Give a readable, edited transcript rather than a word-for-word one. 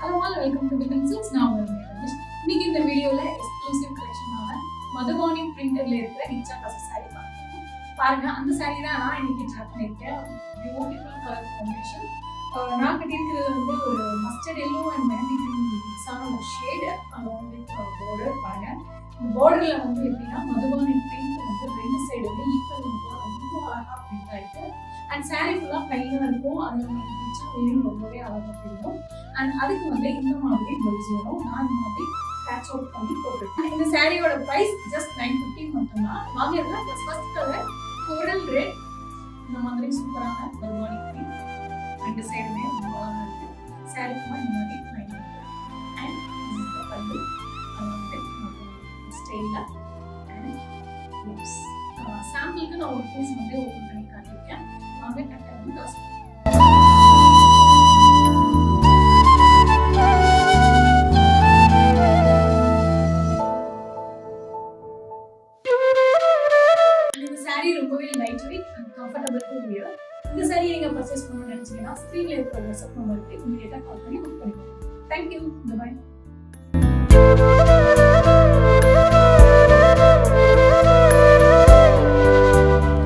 Hello all, welcome to Within Silks. நான் உங்க ரமேஷ். இன்னைக்கு இந்த வீடியோல எக்ஸ்க்ளூசிவ் கலெக்ஷனான மதுபானி பிரிண்டர்ல இருக்கிற நிச்சா கச saree பாருங்க. அந்த saree தான் நான் இன்னைக்கு ட்ராக் பண்ணிருக்கேன். Beautiful colour combination. நான் கட்டியிருக்கிறது வந்து ஒரு mustard yellow and mehndi green மிக்ஸான ஒரு ஷேட் along with border. பாருங்க, இந்த borderல வந்து எப்படின்னா மதுபானி பிரிண்ட் வந்து ரெண்டு சைடுமே ஈக்குவல் ரொம்ப அழகா பிரிண்ட் ஆயிருக்கு. அண்ட் saree ஃபுல்லா பிளைனா இருக்கும். அதுல உங்களுக்கு நிச்சா வேணும் ரொம்பவே அழகா தெரியும். அண்ட் அதுக்கு வந்து இந்த மாதிரி ப்ளவுஸ் வரும். நான் இந்த மாதிரி பேட்ச் அவுட் பண்ணி போட்டிருக்கேன். இந்த சாரியோட பிரைஸ் ஜஸ்ட் 950 மட்டும்தான். வாங்க இதெல்லாம் ஃபர்ஸ்ட் கலர் கோரல் ரெட், இந்த மாதிரி சூப்பரான மதுபானி கிரீம் ரெண்டு சைடுமே ரொம்ப அழகா இருக்கு. சாரி ஃபுல்லா இந்த மாதிரி பிளைன் இருக்கு. அண்ட் this is the பல்லு ஸ்டைல்ல அண்ட் லிப்ஸ். சாம்பிளுக்கு நான் ஒரு பீஸ் வந்து ஓப்பன் பண்ணி காட்டியிருக்கேன். வாங்க கட் பண்ணி காசு. சாரி ரொம்பவே light weight and comfortable to wear. இந்த சாரி நீங்க பர்ச்சேஸ் பண்ணணும்னு நினைச்சீங்கன்னா ஸ்கிரீன்ல இருக்கிற வாட்ஸ்அப் நம்பருக்கு இமிடியேட்டா கால் பண்ணி புக் பண்ணிக்கோங்க. தேங்க்யூ. பை.